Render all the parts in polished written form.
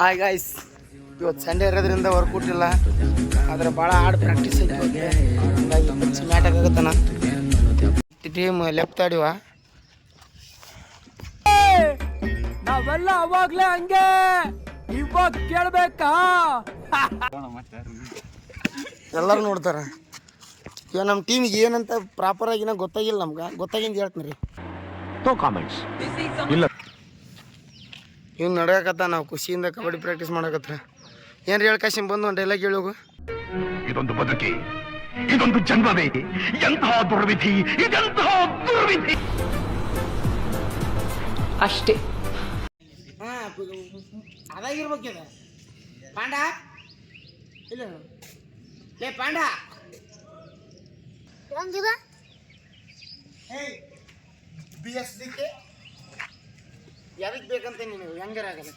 Hi guys, ಇವತ್ತು Sunday ಇರೋದ್ರಿಂದ workout ಇಲ್ಲ, ಆದರೆ ಭಾಳ ಹಾರ್ಡ್ ಪ್ರಾಕ್ಟೀಸ್ ಐತಿ. ಹಂಗಾಗಿ ಮ್ಯಾಟ್ ಆಗುತ್ತಾನ. ಟೀಮ್ ಲೆಫ್ಟ್ ಆಡಿವ ನಾವೆಲ್ಲ ಅವಾಗ್ಲೇ ಹಂಗೆ ಇವಾಗ ಕೇಳ್ಬೇಕಾ? ಎಲ್ಲರೂ ನೋಡ್ತಾರೆ. ಇವಾಗ ನಮ್ಮ ಟೀಮಿಗೆ ಏನಂತ ಪ್ರಾಪರ್ ಆಗಿ ಗೊತ್ತಾಗಿಲ್ಲ. ನಮ್ಗೆ ಗೊತ್ತಾಗಿಂದ ಹೇಳ್ತೀನಿ ರೀ. ಇವ್ನು ನಡೆಯಕತ್ತ, ನಾವು ಖುಷಿಯಿಂದ ಕಬಡ್ಡಿ ಪ್ರಾಕ್ಟೀಸ್ ಮಾಡಕತ್ರ. ಏನ್ರಿ ಹೇಳಿ ಕಾಶಿಮ್, ಬಂದು ಒಂದು ಡೈಲಾಗ್ ಹೇಳೋಗು. ಇದೊಂದು ಬದುಕಿ, ಇದೊಂದು ಜನ್ಮವೇ, ಎಂತಹ ದುರ್ವಿಧಿ, ಇದೆಂತಹ ದುರ್ವಿಧಿ. ಅಷ್ಟೇ. ಅದಾಗಿರ್ಬೇಕಿದೆ. ಪಾಂಡ ಇಲ್ಲ ಲೇ ಪಾಂಡ, BSDK ಯಾರಿಗೆ ಬೇಕಂತ ನೀನು ಹೆಂಗಾರ ಆಗಲ್ಲ.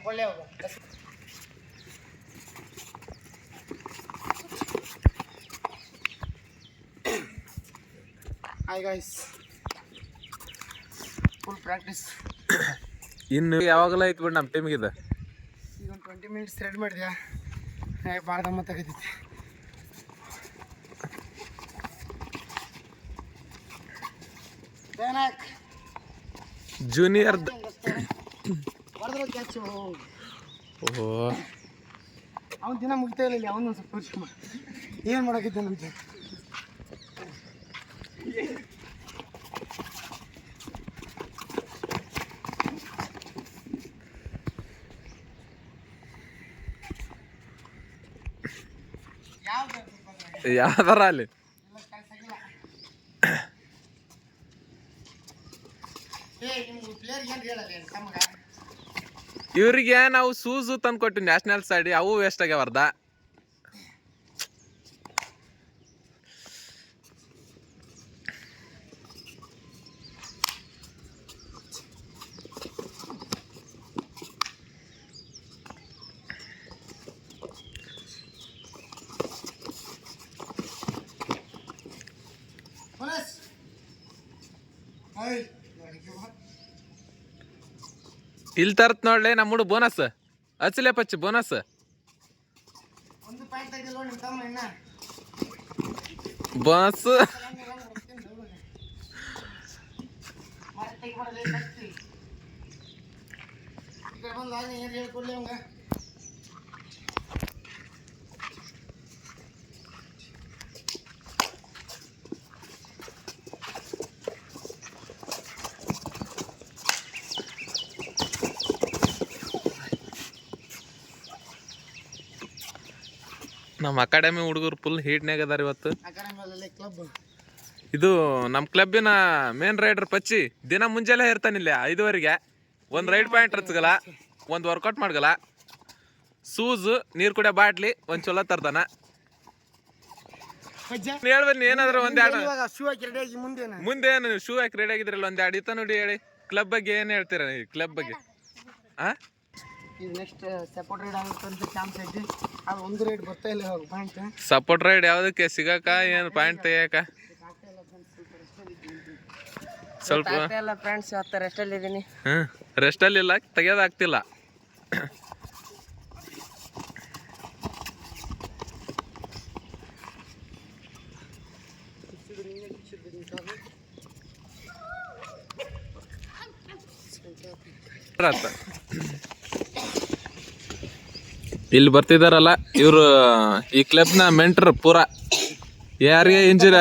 ಒಳ್ಳೆ ಹೋಗ. Hi guys, full practice. ಇನ್ನು ಯಾವಾಗಲೂ ಐತೆ ಬಿಡು ನಮ್ಮ ಟೀಮಿಗೆ. ಇದು ಈಗ ಒಂದು 20 ಮಿನಿಟ್ಸ್ ರೆಡಿ ಮಾಡಿದ್ಯಾ? ಭಾಳ ದಮ್ಮ ತೆಗತೈತಿ. Junior catch. ಓಹೋ, ಅವನ ದಿನ ಮುಗಿತಾ ಇಲ್ಲ. ಅವನು ಸ್ವಲ್ಪ ಪರಿಶ್ರಮ ಏನು ಮಾಡಾಕಿದ್ದಾನಂತೆ. ಯಾವ್ದಾರ ಅಲ್ಲಿ ಇವ್ರಿಗೆ ನಾವು ಶೂಸು ತಂದು ಕೊಟ್ಟು ನ್ಯಾಷನಲ್ ಸೈಡಿ, ಅವು ವೇಸ್ಟ್ ಆಗ್ಯಾವರ್ದ. ಇಲ್ಲಿ ತರ್ತ್ ನೋಡ್ಲೆ ನಮ್ಮ ಹುಡುಗ ಬೋನಸ್ ಹಚ್ಚಲೇ ಪಚ್ಚಿ ಬೋನಸ್. ಬೋನಸ್ ನಮ್ಮ ಅಕಾಡೆಮಿ ಹುಡುಗರು ಫುಲ್ ಹೀಟ್ನಾಗ ಅದಾರ ಇವತ್ತು. ಇದು ನಮ್ಮ ಕ್ಲಬ್ಬಿನ ಮೇನ್ ರೈಡರ್ ಪಚ್ಚಿ ದಿನ ಮುಂಜಾನೆ ಇರ್ತಾನಿಲ್ಲ 5 ಒಂದು ರೈಡ್ ಪಾಯಿಂಟ್ ಹಚ್ಚಗಲ್ಲ, ಒಂದು ವರ್ಕೌಟ್ ಮಾಡಗಲ್ಲ, ಶೂಸ್, ನೀರು ಕುಡಿಯೋ ಬಾಟ್ಲಿ ಒಂದು ಚಲೋ ತರ್ತಾನ. ಹೇಳ್ಬನ್ನಿ ಏನಾದ್ರು ಒಂದೆರಡು ಮುಂದೇನು ಶೂ ಹಾಕಿ ರೆಡಿ ಆಗಿದ್ರಲ್ಲ ಒಂದೆರಡು ಇತ್ತ ನೋಡಿ ಹೇಳಿ. ಕ್ಲಬ್ ಬಗ್ಗೆ ಏನು ಹೇಳ್ತೀರ? ಕ್ಲಬ್ ಬಗ್ಗೆ ನೆಕ್ಸ್ಟ್ ಸಪೋರ್ಟ್ ರೈಡ್ ಆಗುತ್ತೆ ಚಾನ್ಸ್ ಐತಿ. ಅದು ಒಂದು ರೈಡ್ ಬರ್ತಾ ಇಲ್ಲ ಪಾಯಿಂಟ್. ಸಪೋರ್ಟ್ ರೈಡ್ ಯಾವುದಕ್ಕೆ ಸಿಗಾಕ ಏನು ಪಾಯಿಂಟ್ ತೆಗಿಯಾಕ? ಸ್ವಲ್ಪ ಫ್ರೆಂಡ್ಸ್ ಇವತ್ತು ರೆಸ್ಟಲ್ಲಿ ಇದ್ದೀನಿ. ರೆಸ್ಟಲ್ಲಿ ಇಲ್ಲ, ತೆಗಿಯೋದಾಗ್ತಿಲ್ಲ. ಇಲ್ಲಿ ಬರ್ತಿದಾರಲ್ಲ ಇವರು ಈ ಕ್ಲಬ್ನ ಮೆಂಟರ್. ಪೂರಾ ಯಾರಿಗೆ ಇಂಜುರಿ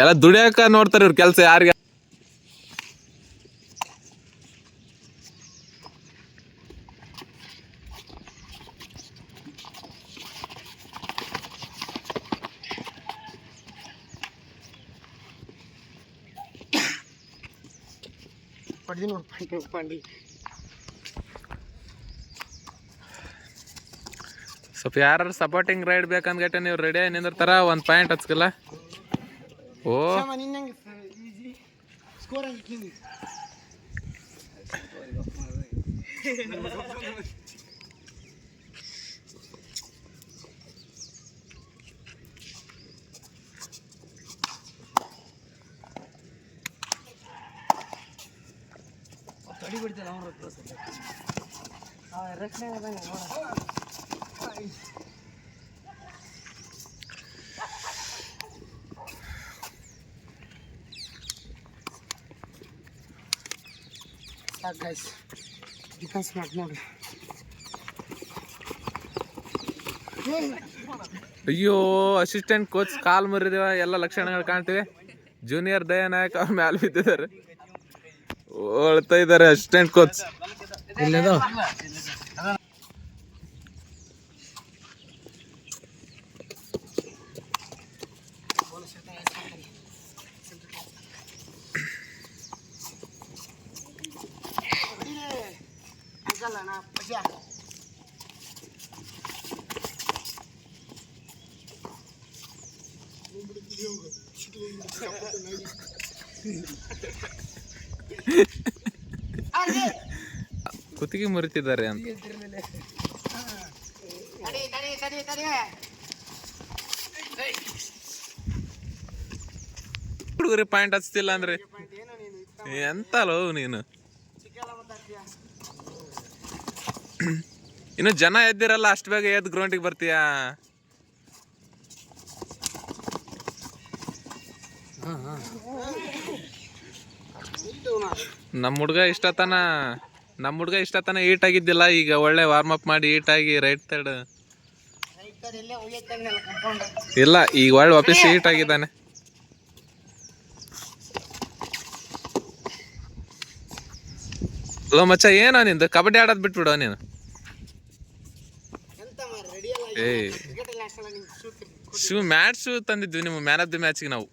ಎಲ್ಲ ದುಡಿಯಾಕ ನೋಡ್ತಾರೆ ಇವ್ರ ಕೆಲಸ. ಯಾರಿಗೆ ಸ್ವಲ್ಪ ಯಾರು ಸಪೋರ್ಟಿಂಗ್ ರೈಡ್ ಬೇಕಂದ್ಗಟ್ಟೆ ನೀವು ರೆಡಿ ನಿಂದಿರ್ತಾರ. ಒಂದು ಪಾಯಿಂಟ್ ಹಚ್ಕಲ್ಲ. ಓ ಸಾಕು ಗೈಸ್, ಡಿಫೆನ್ಸ್ ಮಾಡಿ ನೋಡ್ರಿ. ಅಯ್ಯೋ, ಅಸಿಸ್ಟೆಂಟ್ ಕೋಚ್ ಕಾಲ್ ಮುರಿದೇವ, ಎಲ್ಲ ಲಕ್ಷಣಗಳು ಕಾಣ್ತಿವೆ. ಜೂನಿಯರ್ ದಯಾನಾಯಕ್ ಅವ್ರ ಮ್ಯಾಲ ಬಿದ್ದಿದ್ದಾರೆ, ಓಳ್ತಾ ಇದ್ದಾರೆ ಅಸಿಸ್ಟೆಂಟ್ ಕೋಚ್. ಕುತ್ತಿಗೆ ಮುರಿತಿದ್ದಾರೆ ಅಂತ. ಹುಡುಗರಿ ಪಾಯಿಂಟ್ ಹಚ್ತಿಲ್ಲ ಅಂದ್ರೆ ಎಂತಲೋ ನೀನು. ಇನ್ನು ಜನ ಎದ್ದಿರಲ್ಲ, ಅಷ್ಟು ಬೇಗ ಎದ್ದು ಗ್ರೌಂಡಿಗೆ ಬರ್ತೀಯಾ? ನಮ್ಮ ಹುಡ್ಗ ಇಷ್ಟತನ ಈಟ್ ಆಗಿದ್ದಿಲ್ಲ, ಈಗ ಒಳ್ಳೆ ವಾರ್ಮ್ ಅಪ್ ಮಾಡಿ ಈಟ್ ಆಗಿ ರೈಟ್ ಸೈಡ್ ಇಲ್ಲ, ಈಗ ಒಳ್ಳೆ ವಾಪಸ್ ಈಟ್ ಆಗಿದ್ದಾನೆ. ಲೋ ಮಚ್ಚ, ಏನೋ ನಿಂದು ಕಬಡ್ಡಿ ಆಡೋದ್ ಬಿಟ್ಬಿಡೋ ನೀನು. ಶೂ ಮ್ಯಾಟ್ ಶೂ ತಂದಿದ್ವಿ ನಿಮ್ಮ ಮ್ಯಾನ್ ಆಫ್ ದಿ ಮ್ಯಾಚ್ಗೆ ನಾವು.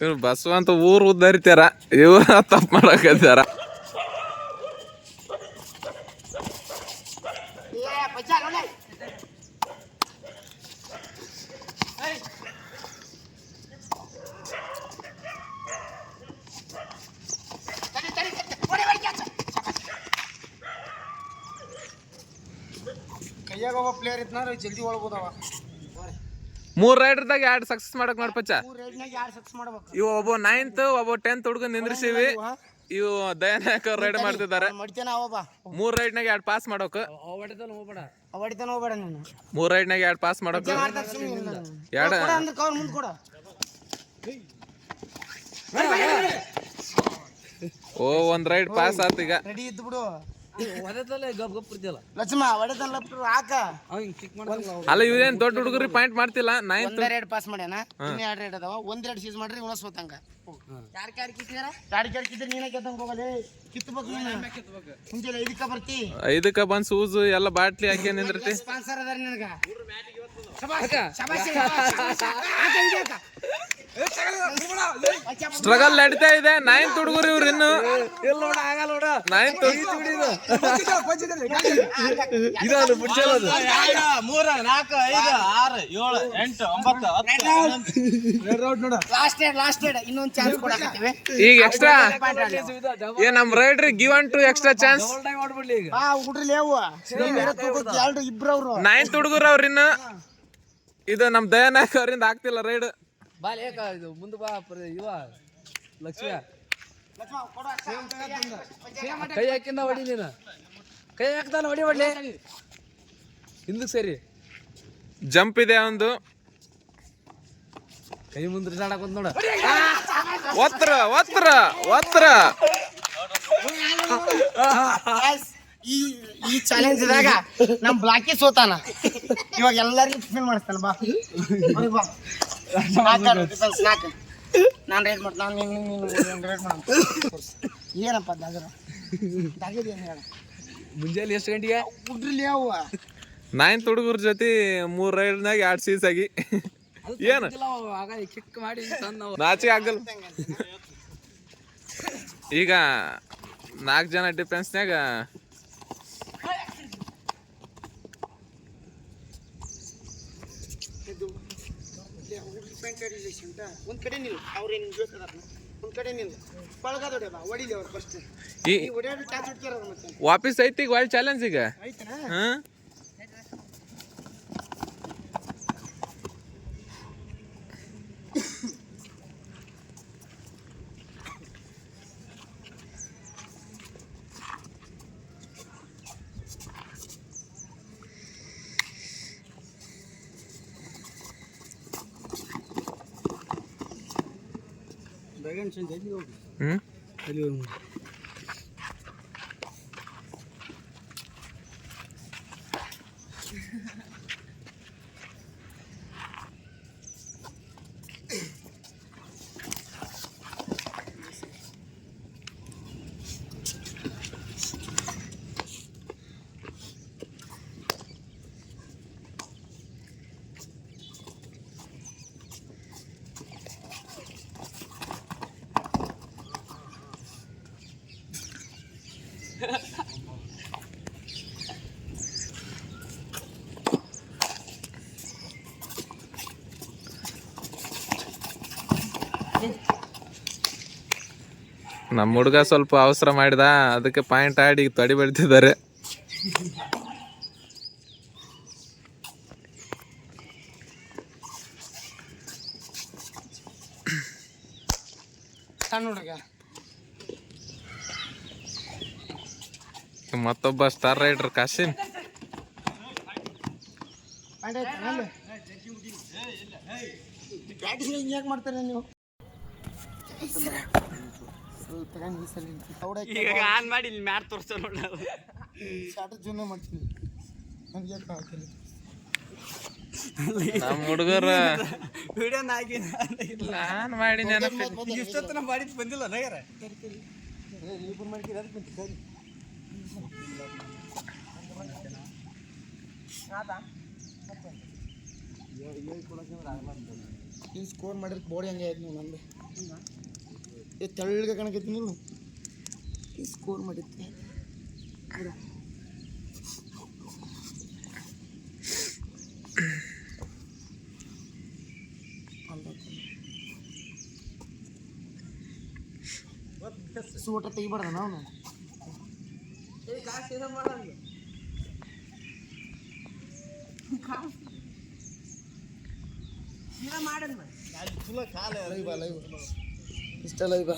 ಇವ್ರು ಬಸವ ಅಂತ ಊರು ಉದ್ದರಿತಾರ, ಇವ್ರ ತಪ್ಪು ಮಾಡಕತ್ತಾರ. ಕೈಯಾಗ ಒಬ್ಬ ಪ್ಲೇಯರ್ ಇದ್ನಾರ ಜಲ್ದಿ ಒಳಗೋದವ. 3 ರೈಡರ್ದಾಗ 2 ಸಕ್ಸಸ್ ಮಾಡಕ್ ನೋಡ್ಪಚ್ಚ. 3 ರೈಡ್ನಾಗ 2 ಸಕ್ಸಸ್ ಮಾಡ್ಬೇಕು. ಇವ ಒಬ್ಬ 9th ಒಬ್ಬ 10th ಹುಡುಗನ್ ನಿಂದ್ರಿಸಿವಿ. ಇವು ದಯಾನಾಯಕ್ ಅವ್ರು ರೈಡ್ ಮಾಡ್ತಿದ್ದಾರೆ. 3 ರೈಡ್ನಾಗ 2 ಪಾಸ್ ಮಾಡೋಕ. ಅವಡಿತಾನ ಹೋಗ್ಬೇಡ ನೀನು. 3 ರೈಡ್ನಾಗ 2 ಪಾಸ್ ಮಾಡೋಕ. 2 ಮುಂದೆ ಕೊಡ. ಓ, 1 ರೈಡ್ ಪಾಸ್ ಆತ. ಈಗ ರೆಡಿ ಇದ್ದು ಬಿಡು. ಲಕ್ಷ್ಮ ಹಾಕ. ಅಲ್ಲ, ಇವೇನ್ ದೊಡ್ಡ ಹುಡುಗರಿ ಪಾಯಿಂಟ್ ಮಾಡ್ತಿಲ್ಲ. 9th 2 ಪಾಸ್ ಮಾಡ್ಯಾನ, 2 ರೈಡ್ ಅದಾವ. 1-2 ಸೀಸ್ ಮಾಡ್ರಿ ಇವನ ಸೋತಂಗ. ಯಾರು ಕಿತ್ತಿದ್ರೆ ನೀನೇ ಗೆದ್ದಂಗ ಹೋಗಲೇ. ಕಿತ್ತಬೇಕು ನೀನು. ಮುಂಚೆ 5ಕ್ಕೆ ಬರ್ತಿ. 5ಕ್ಕೆ ಬಂದ್ ಸೂಸ್ ಎಲ್ಲ ಬಾಟ್ಲಿ ಹಾಕಿ ನಿಂದಿರ್ತಿ. ಸ್ಪಾನ್ಸರ್ ಅದಾರ ನಿನಗ. ಸ್ಟ್ರಗಲ್ ನಡೀತಾ ಇದೆ. 9th ಹುಡುಗರು ಇವ್ರು ಇನ್ನು 9th. ಈಗ ಎಕ್ಸ್ಟ್ರಾ ನಮ್ ರೈಡ್ರಿ give an to extra chance. 9th ಹುಡುಗರು ಅವ್ರ ಇನ್ನು. ಇದು ನಮ್ ದಯಾನಾಯಕ್ ಅವರಿಂದ ಆಗ್ತಿಲ್ಲ ರೈಡ್. ಮುಂದೆ ಬಾ ಇವ ಲಕ್ಷ್ಮಿ, ಕೈ ಹಾಕಿಂದ ಹೊಡಿ ನೀನು. ಕೈ ಹಾಕ್ತಾನ ಹೊಡಿ ಹಿಂದಕ್ಕೆ ಸರಿ. ಜಂಪ್ ಇದೆ ಒಂದು. ಕೈ ಮುಂದೆ ಸಾಡಕ್ ನೋಡ. ಒತ್ತರ ಈ ಚಾಲೆಂಜ್ ಇದಾಗ ನಮ್ ಬ್ಲಾಕಿ ಸೋತಾನ. ಇವಾಗ ಎಲ್ಲರಿಗೂ ಟಿಫಿನ್ ಮಾಡಿಸ್ತಾನ. ಬಾ ನಾನು ರೇಟ್ ಮಾಡ್ತಾನ. ರೇಟ್ ಮಾಡ ಏನಪ್ಪ ದಾಗದೇನು ಹೇಳ. ಮುಂಜಾನೆ ಎಷ್ಟು ಗಂಟೆಗೆ ಹುಡ್ರಲ್ಲಿ ಯಾವ 9th ಹುಡುಗರ ಜೊತೆ 3 ರೈಡ್ನಾಗ 2 ಸೀಸ್ ಆಗಿ ಏನು ಕಿಕ್ ಮಾಡಿ ನಾಚಿಕೆ ಆಗಲ್ಲ. ಈಗ 4 ಜನ ಡಿಫೆನ್ಸ್ನಾಗ ಒಂದ್ ಕಡೆ ನಿಲ್. ಅವ್ರೇನು ಒಂದ್ ಕಡೆ ನಿಲ್. ಬಳಗದೊಡೆ ಬಾ ಹೊಡಿಲಿ ಅವ್ರು ಫಸ್ಟ್. ವಾಪಸ್ ಐತಿ ಈಗ ಒಳ್ಳೆ ಚಾಲೆಂಜ್. ಈಗ ನಮ್ಮ ಹುಡುಗ ಸ್ವಲ್ಪ ಅವಸರ ಮಾಡಿದ, ಅದಕ್ಕೆ ಪಾಯಿಂಟ್ ಆಡಿ ತೊಡಿ ಬೆಳ್ತಿದ್ದಾರೆ. ಸಣ್ಣ ಹುಡುಗ ಮತ್ತೊಬ್ಬ ಸ್ಟಾರ್ ರೈಡರ್ ಕಾಶಿನ್. ಪ್ರಾಕ್ಟೀಸ್ ಹಿಂಗೆ ಯಾಕೆ ಮಾಡ್ತಾರೆ ನೀವು? ಈಗ ಆನ್ ಮಾಡಿ ಇಲ್ಲಿ ಮ್ಯಾಟ್ ತೋರಿಸ್ತಾರೆ ನೋಡಿ. ಸ್ಟಾರ್ಟರ್ ಜೂಮ್ ಮಾಡ್ತೀನಿ. ನನಗೆ ಯಾಕೆ ಆಗ್ತಿಲ್ಲ? ನಮ್ಮ ಹುಡುಗರ ವಿಡಿಯೋ ನಾಗಿ ನಾನು ಮಾಡಿ ನೆನಪು. ಇಷ್ಟೊತ್ತನ ಮಾಡಿದ್ ಬಂದಿಲ್ಲ ನಗರ. ನೀನು ಸ್ಕೋರ್ ಮಾಡಿದ್ರೆ ಬಾಡಿ ಹಂಗೆ ಆಯ್ತು ನೀವು ನಂದು. ತೆಳ್ಳಗೆ ಕಣಕೈತಿ ನೀವು ಸ್ಕೋರ್ ಮಾಡಿದ್ದೆ. ಸೂಟ ತೆಗಿಬಾರ್ದ ನಾವು ಇಷ್ಟ ಲೈವ್